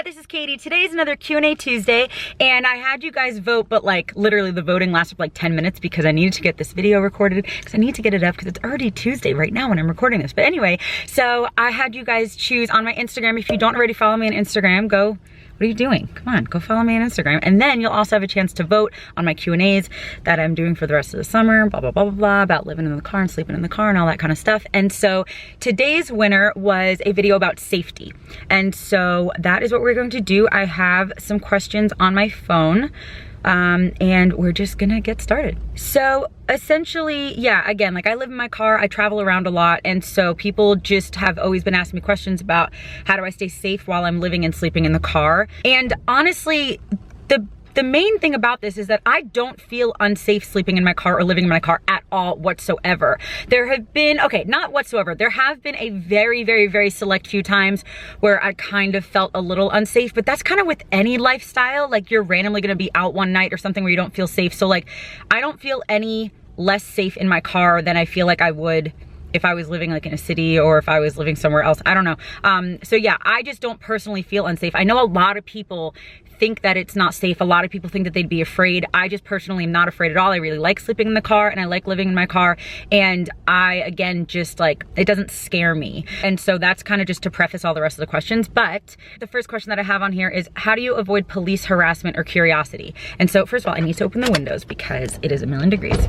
this is Katie. Today's another Q&A Tuesday, and I had you guys vote, but like literally the voting lasted for like 10 minutes because I needed to get this video recorded because I need to get it up because it's already Tuesday right now when I'm recording this. But anyway, so I had you guys choose on my Instagram. If you don't already follow me on Instagram, go. What are you doing? Come on, go follow me on Instagram. And then you'll also have a chance to vote on my Q&As that I'm doing for the rest of the summer, blah, blah, blah, blah, blah, about living in the car and sleeping in the car and all that kind of stuff. And so today's winner was a video about safety. And so that is what we're going to do. I have some questions on my phone. And we're just gonna get started. So essentially, yeah, again, like I live in my car, I travel around a lot, and so people just have always been asking me questions about how do I stay safe while I'm living and sleeping in the car. And honestly, the main thing about this is that I don't feel unsafe sleeping in my car or living in my car at all whatsoever. There have been, okay, not whatsoever, there have been a very, very, very select few times where I kind of felt a little unsafe, but that's kind of with any lifestyle. Like you're randomly gonna be out one night or something where you don't feel safe. So like, I don't feel any less safe in my car than I feel like I would if I was living like in a city or if I was living somewhere else. I don't know. So yeah, I just don't personally feel unsafe. I know a lot of people think that it's not safe. A lot of people think that they'd be afraid. I just personally am not afraid at all. I really like sleeping in the car and I like living in my car. And I, again, just like, it doesn't scare me. And so that's kind of just to preface all the rest of the questions. But the first question that I have on here is, how do you avoid police harassment or curiosity? And so first of all, I need to open the windows because it is a million degrees.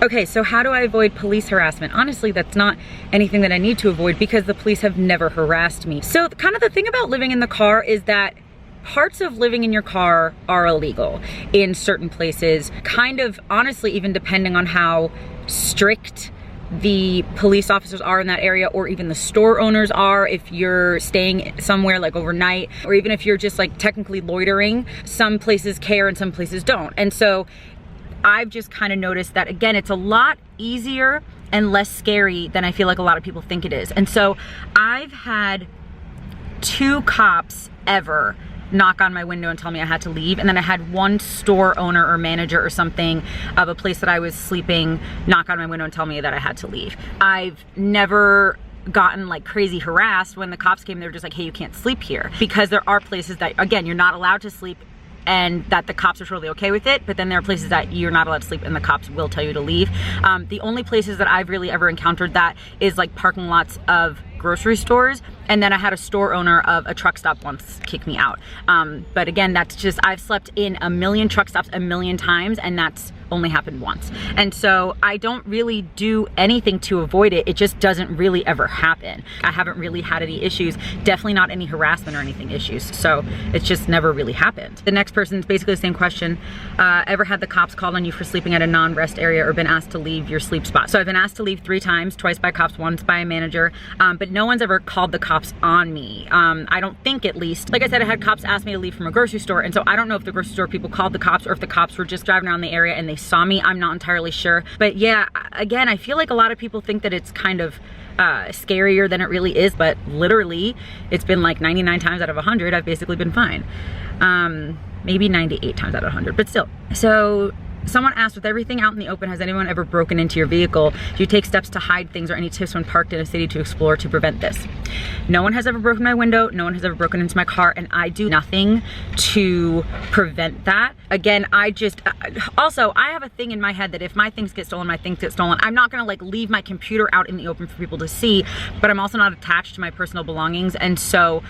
Okay, so how do I avoid police harassment? Honestly, that's not anything that I need to avoid because the police have never harassed me. So kind of the thing about living in the car is that parts of living in your car are illegal in certain places, kind of honestly even depending on how strict the police officers are in that area, or even the store owners are if you're staying somewhere like overnight, or even if you're just like technically loitering. Some places care and some places don't. And so I've just kind of noticed that, again, it's a lot easier and less scary than I feel like a lot of people think it is. And so I've had 2 cops ever knock on my window and tell me I had to leave. And then I had 1 store owner or manager or something of a place that I was sleeping knock on my window and tell me that I had to leave. I've never gotten like crazy harassed. When the cops came, they were just like, hey, you can't sleep here. Because there are places that, again, you're not allowed to sleep and that the cops are totally okay with it, but then there are places that you're not allowed to sleep and the cops will tell you to leave. The only places that I've really ever encountered that is like parking lots of grocery stores, and then I had a store owner of a truck stop once kick me out. But again, that's just, I've slept in a million truck stops a million times, and that's only happened once. And so I don't really do anything to avoid it. It just doesn't really ever happen. I haven't really had any issues, definitely not any harassment or anything issues. So it's just never really happened. The next person is basically the same question. Ever had the cops called on you for sleeping at a non-rest area or been asked to leave your sleep spot? So I've been asked to leave 3 times, twice by cops, once by a manager, but no one's ever called the cops on me. I don't think, at least. Like I said, I had cops ask me to leave from a grocery store, and so I don't know if the grocery store people called the cops or if the cops were just driving around the area and they saw me. I'm not entirely sure. But yeah, again, I feel like a lot of people think that it's kind of scarier than it really is, but literally it's been like 99 times out of 100 I've basically been fine. Maybe 98 times out of 100, but still. So someone asked, with everything out in the open, has anyone ever broken into your vehicle? Do you take steps to hide things or any tips when parked in a city to explore to prevent this? No one has ever broken my window. No one has ever broken into my car, and I do nothing to prevent that. Again, I just, also, I have a thing in my head that if my things get stolen, my things get stolen. I'm not gonna like leave my computer out in the open for people to see, but I'm also not attached to my personal belongings, and so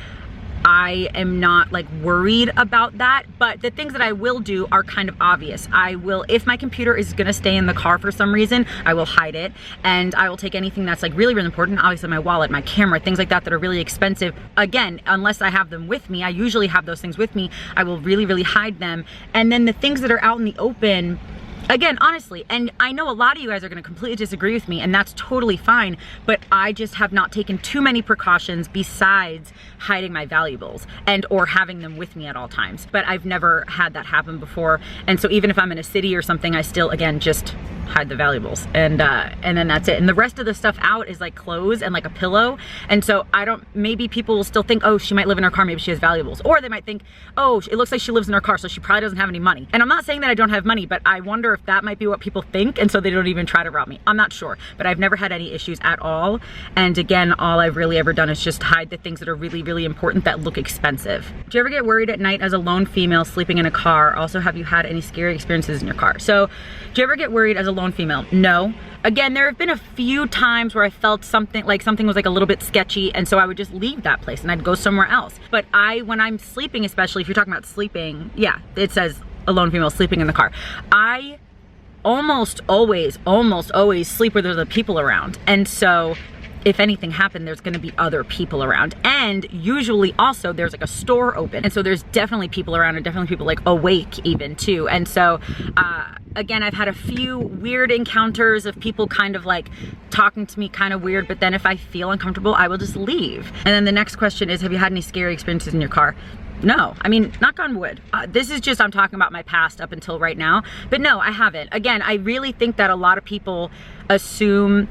I am not like worried about that. But the things that I will do are kind of obvious. I will, if my computer is gonna stay in the car for some reason, I will hide it, and I will take anything that's like really, really important, obviously my wallet, my camera, things like that that are really expensive. Again, unless I have them with me, I usually have those things with me, I will really, really hide them. And then the things that are out in the open, again, honestly, and I know a lot of you guys are gonna completely disagree with me, and that's totally fine, but I just have not taken too many precautions besides hiding my valuables and or having them with me at all times. But I've never had that happen before. And so even if I'm in a city or something, I still, again, just hide the valuables, and then that's it. And the rest of the stuff out is like clothes and like a pillow. And so maybe people will still think, oh, she might live in her car, maybe she has valuables. Or they might think, oh, it looks like she lives in her car, so she probably doesn't have any money. And I'm not saying that I don't have money, but I wonder if that might be what people think, and so they don't even try to rob me. I'm not sure, but I've never had any issues at all. And again, all I've really ever done is just hide the things that are really, really important that look expensive. Do you ever get worried at night as a lone female sleeping in a car? Also, have you had any scary experiences in your car? So, do you ever get worried as a lone female? No. Again, there have been a few times where I felt something was like a little bit sketchy, and so I would just leave that place and I'd go somewhere else. But when I'm sleeping, especially if you're talking about sleeping, yeah, it says a lone female sleeping in the car. I almost always sleep where there's other people around. And so if anything happened, there's gonna be other people around. And usually also there's like a store open. And so there's definitely people around, and definitely people like awake even too. And so, again, I've had a few weird encounters of people kind of like talking to me kind of weird, but then if I feel uncomfortable, I will just leave. And then the next question is, have you had any scary experiences in your car? No, I mean, knock on wood. This is just, I'm talking about my past up until right now, but no, I haven't. Again, I really think that a lot of people assume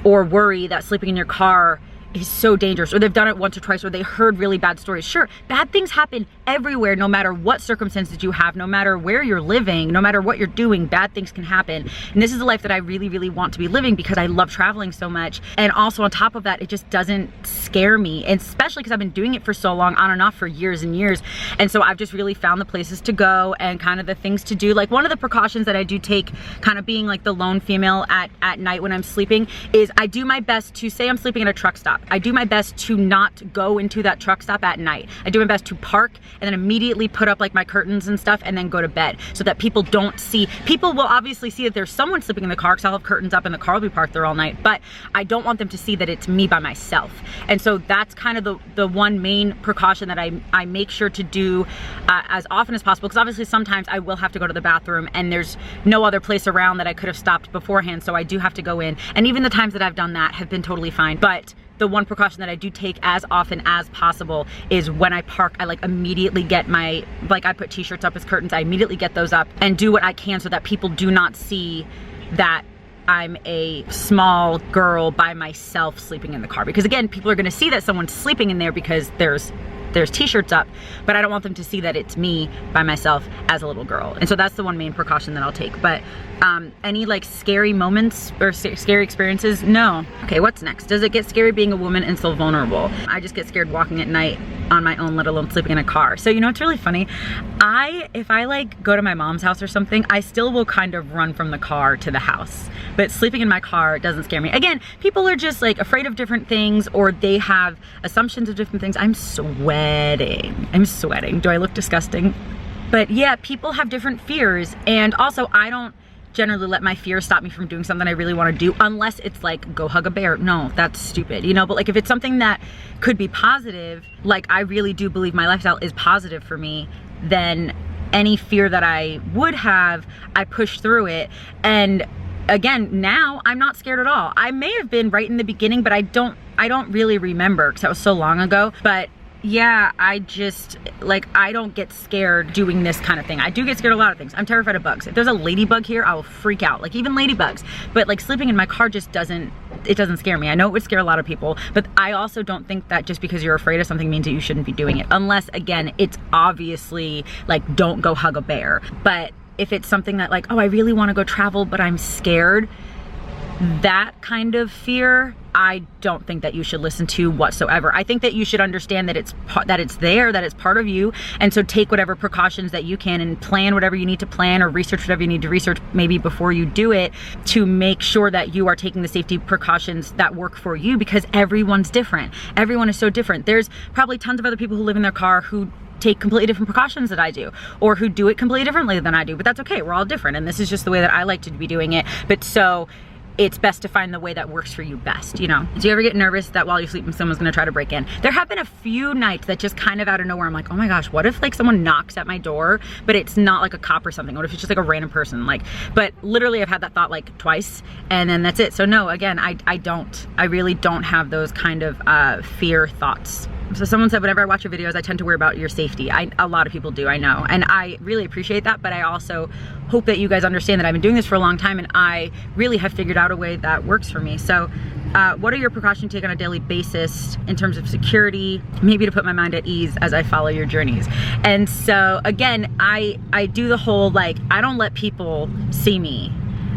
or worry that sleeping in your car is so dangerous, or they've done it once or twice, or they heard really bad stories. Sure, bad things happen everywhere, no matter what circumstances you have, no matter where you're living, no matter what you're doing, bad things can happen. And this is the life that I really, really want to be living because I love traveling so much. And also on top of that, it just doesn't scare me, and especially because I've been doing it for so long, on and off for years and years. And so I've just really found the places to go and kind of the things to do. Like one of the precautions that I do take, kind of being like the lone female at night when I'm sleeping, is I do my best to, say I'm sleeping at a truck stop, I do my best to not go into that truck stop at night. I do my best to park and then immediately put up like my curtains and stuff and then go to bed, so that people don't see. People will obviously see that there's someone sleeping in the car because I'll have curtains up and the car will be parked there all night, but I don't want them to see that it's me by myself. And so that's kind of the one main precaution that I make sure to do as often as possible, because obviously sometimes I will have to go to the bathroom and there's no other place around that I could have stopped beforehand, so I do have to go in. And even the times that I've done that have been totally fine. But the one precaution that I do take as often as possible is when I park, I like immediately get my, like I put t-shirts up as curtains, I immediately get those up and do what I can so that people do not see that I'm a small girl by myself sleeping in the car. Because again, people are gonna see that someone's sleeping in there because there's t-shirts up, but I don't want them to see that it's me by myself as a little girl. And so that's the one main precaution that I'll take. But any like scary moments or scary experiences? No. Okay, what's next? Does it get scary being a woman and so vulnerable? I just get scared walking at night on my own, let alone sleeping in a car. So you know, it's really funny. If I like go to my mom's house or something, I still will kind of run from the car to the house. But sleeping in my car doesn't scare me. Again, people are just like afraid of different things, or they have assumptions of different things. I'm sweating. Do I look disgusting? But yeah, people have different fears. And also I don't generally let my fear stop me from doing something I really want to do, unless it's like go hug a bear. No, that's stupid, you know. But like if it's something that could be positive, like I really do believe my lifestyle is positive for me, then any fear that I would have, I push through it. And again, now I'm not scared at all. I may have been right in the beginning, but I don't really remember because that was so long ago. But yeah, I just, like, I don't get scared doing this kind of thing. I do get scared of a lot of things. I'm terrified of bugs. If there's a ladybug here, I will freak out, like even ladybugs. But like sleeping in my car just doesn't scare me. I know it would scare a lot of people, but I also don't think that just because you're afraid of something means that you shouldn't be doing it. Unless, again, it's obviously like, don't go hug a bear. But if it's something that like, oh, I really want to go travel, but I'm scared, that kind of fear, I don't think that you should listen to whatsoever. I think that you should understand that it's there, that it's part of you, and so take whatever precautions that you can and plan whatever you need to plan, or research whatever you need to research maybe before you do it, to make sure that you are taking the safety precautions that work for you, because everyone's different. Everyone is so different. There's probably tons of other people who live in their car who take completely different precautions that I do, or who do it completely differently than I do, but that's okay. We're all different, and this is just the way that I like to be doing it. But so it's best to find the way that works for you best, you know? Do you ever get nervous that while you're sleeping someone's gonna try to break in? There have been a few nights that just kind of out of nowhere, I'm like, oh my gosh, what if like someone knocks at my door, but it's not like a cop or something? What if it's just like a random person? Like, but literally I've had that thought like twice, and then that's it. So no, again, I really don't have those kind of fear thoughts. So someone said, whenever I watch your videos, I tend to worry about your safety. A lot of people do, I know. And I really appreciate that, but I also hope that you guys understand that I've been doing this for a long time and I really have figured out a way that works for me. So what are your precautions you take on a daily basis in terms of security, maybe to put my mind at ease as I follow your journeys? And so again, I do the whole, like, I don't let people see me.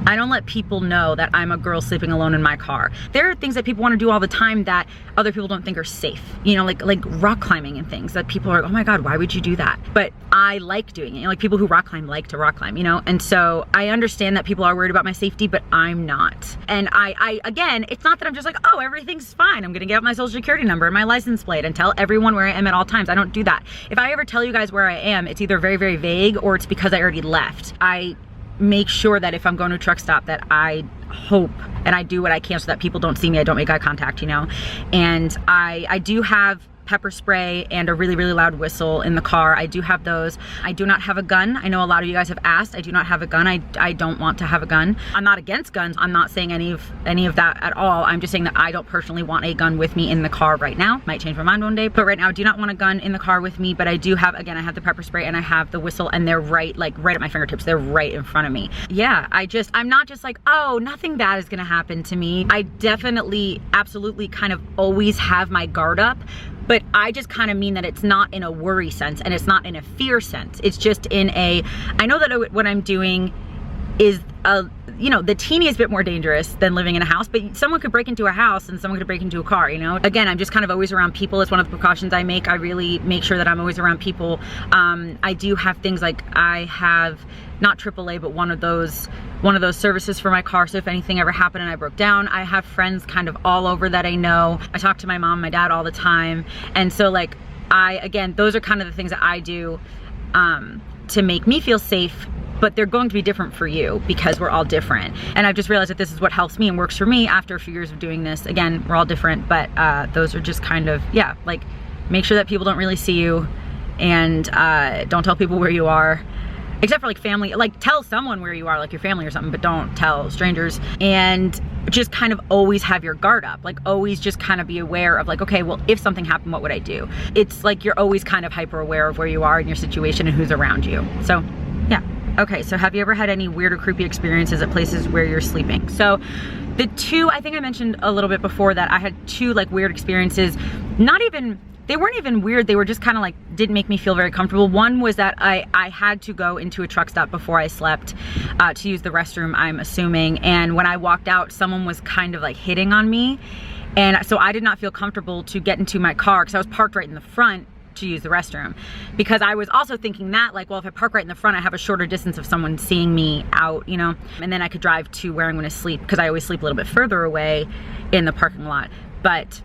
I don't let people know that I'm a girl sleeping alone in my car. There are things that people want to do all the time that other people don't think are safe. You know, like rock climbing and things that people are like, oh my God, why would you do that? But I like doing it. You know, like people who rock climb like to rock climb, you know? And so I understand that people are worried about my safety, but I'm not. And I again, it's not that I'm just like, oh, everything's fine. I'm gonna get out my social security number and my license plate and tell everyone where I am at all times. I don't do that. If I ever tell you guys where I am, it's either very, very vague or it's because I already left. I make sure that if I'm going to a truck stop that I hope and I do what I can so that people don't see me, I don't make eye contact, you know? And I do have pepper spray and a really, really loud whistle in the car. I do have those. I do not have a gun. I know a lot of you guys have asked. I do not have a gun. I don't want to have a gun. I'm not against guns. I'm not saying any of that at all. I'm just saying that I don't personally want a gun with me in the car right now. Might change my mind one day, but right now I do not want a gun in the car with me, but I do have, again, I have the pepper spray and I have the whistle and they're right at my fingertips. They're right in front of me. Yeah, I'm not just like, oh, nothing bad is gonna happen to me. I definitely, absolutely kind of always have my guard up, but I just kind of mean that it's not in a worry sense and it's not in a fear sense. It's just in a, I know that what I'm doing is you know, the teeniest bit more dangerous than living in a house, but someone could break into a house and someone could break into a car, you know? Again, I'm just kind of always around people. It's one of the precautions I make. I really make sure that I'm always around people. I do have things like, I have not AAA, but one of those services for my car. So if anything ever happened and I broke down, I have friends kind of all over that I know. I talk to my mom, my dad all the time. And so like, again, those are kind of the things that I do to make me feel safe, but they're going to be different for you because we're all different. And I've just realized that this is what helps me and works for me after a few years of doing this. Again, we're all different, but those are just kind of, yeah, like make sure that people don't really see you and don't tell people where you are. Except for like family, like tell someone where you are, like your family or something, but don't tell strangers. And just kind of always have your guard up, like always just kind of be aware of like, okay, well, if something happened, what would I do? It's like you're always kind of hyper aware of where you are in your situation and who's around you. So yeah. Okay, so have you ever had any weird or creepy experiences at places where you're sleeping? So the two, I think I mentioned a little bit before that I had two like weird experiences, they weren't even weird, they were just kind of like, didn't make me feel very comfortable. One was that I had to go into a truck stop before I slept to use the restroom, I'm assuming. And when I walked out, someone was kind of like hitting on me. And so I did not feel comfortable to get into my car because I was parked right in the front to use the restroom. Because I was also thinking that like, well, if I park right in the front, I have a shorter distance of someone seeing me out, you know? And then I could drive to where I'm gonna sleep because I always sleep a little bit further away in the parking lot. But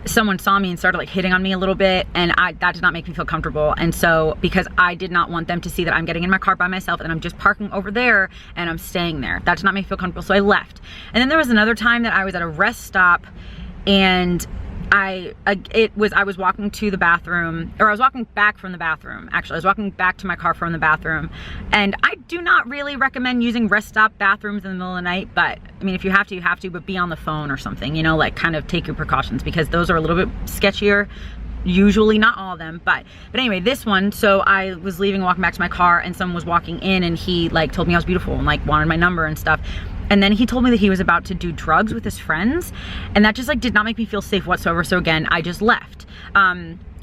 someone saw me and started like hitting on me a little bit, and that did not make me feel comfortable. And so because I did not want them to see that I'm getting in my car by myself and I'm just parking over there and I'm staying there, that did not make me feel comfortable, so I left. And then there was another time that I was at a rest stop and I was walking to the bathroom, or I was walking back from the bathroom, actually. I was walking back to my car from the bathroom. And I do not really recommend using rest stop bathrooms in the middle of the night, but I mean, if you have to, but be on the phone or something, you know, like kind of take your precautions because those are a little bit sketchier. Usually, not all of them, but anyway, this one, so I was leaving, walking back to my car, and someone was walking in and he like told me I was beautiful and like wanted my number and stuff. And then he told me that he was about to do drugs with his friends, and that just like did not make me feel safe whatsoever. So again, I just left.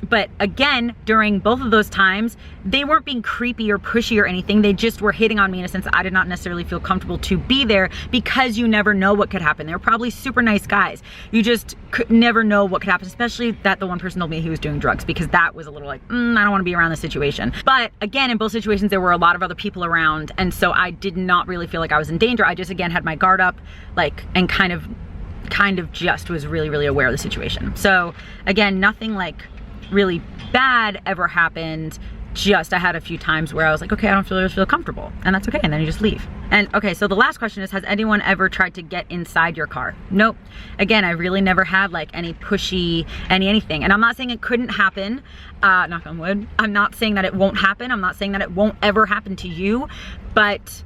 But again, during both of those times, they weren't being creepy or pushy or anything. They just were hitting on me in a sense that I did not necessarily feel comfortable to be there because you never know what could happen. They were probably super nice guys. You just could never know what could happen, especially that the one person told me he was doing drugs, because that was a little like, I don't want to be around this situation. But again, in both situations, there were a lot of other people around. And so I did not really feel like I was in danger. I just, again, had my guard up, like, and kind of just was really, really aware of the situation. So again, nothing like really bad ever happened. Just I had a few times where I was like, okay, I don't really feel comfortable, and that's okay, and then you just leave. And okay, so the last question is, has anyone ever tried to get inside your car? Nope. Again, I really never had like any pushy, anything. And I'm not saying it couldn't happen, knock on wood. I'm not saying that it won't happen. I'm not saying that it won't ever happen to you, but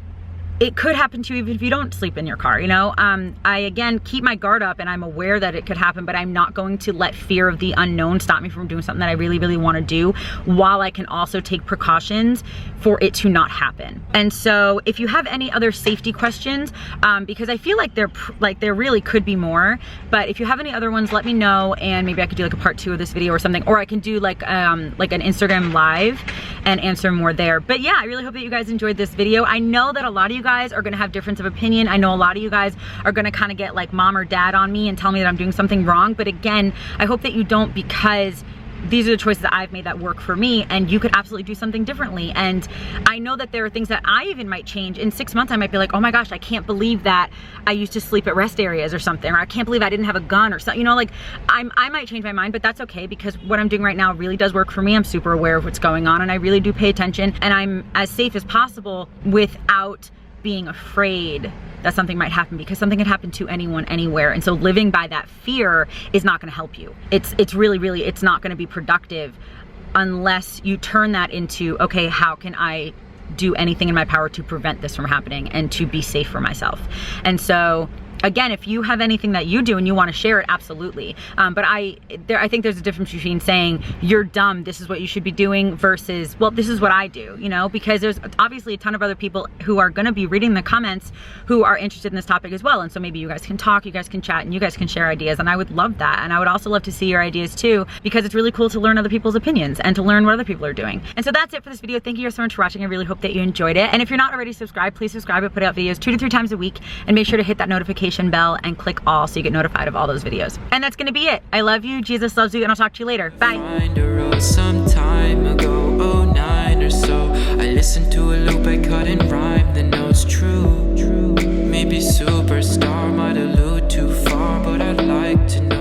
it could happen to you even if you don't sleep in your car, you know? I, again, keep my guard up and I'm aware that it could happen, but I'm not going to let fear of the unknown stop me from doing something that I really, really want to do, while I can also take precautions for it to not happen. And so if you have any other safety questions, because I feel like there really could be more, but if you have any other ones, let me know, and maybe I could do like a part 2 of this video or something, or I can do like an Instagram live and answer more there. But yeah, I really hope that you guys enjoyed this video. I know that a lot of you guys are gonna have difference of opinion. I know a lot of you guys are gonna kind of get like mom or dad on me and tell me that I'm doing something wrong. But again, I hope that you don't, because these are the choices that I've made that work for me, and you could absolutely do something differently. And I know that there are things that I even might change. In 6 months, I might be like, oh my gosh, I can't believe that I used to sleep at rest areas or something, or I can't believe I didn't have a gun or something, you know, like I might change my mind, but that's okay, because what I'm doing right now really does work for me. I'm super aware of what's going on, and I really do pay attention, and I'm as safe as possible without being afraid that something might happen, because something can happen to anyone, anywhere. And so living by that fear is not gonna help you. It's really, it's not gonna be productive unless you turn that into, okay, how can I do anything in my power to prevent this from happening and to be safe for myself? And so, again, if you have anything that you do and you want to share it, absolutely. But I think there's a difference between saying you're dumb, this is what you should be doing, versus, well, this is what I do, you know, because there's obviously a ton of other people who are going to be reading the comments who are interested in this topic as well. And so maybe you guys can talk, you guys can chat, and you guys can share ideas. And I would love that. And I would also love to see your ideas too, because it's really cool to learn other people's opinions and to learn what other people are doing. And so that's it for this video. Thank you guys so much for watching. I really hope that you enjoyed it. And if you're not already subscribed, please subscribe. I put out videos 2 to 3 times a week, and make sure to hit that notification bell and click all so you get notified of all those videos. And that's gonna be it. I love you, Jesus loves you, and I'll talk to you later. Bye. Some time ago, 09 or so, I listened to a loop, I couldn't rhyme the notes true. Maybe superstar might allude too far, but I'd like to know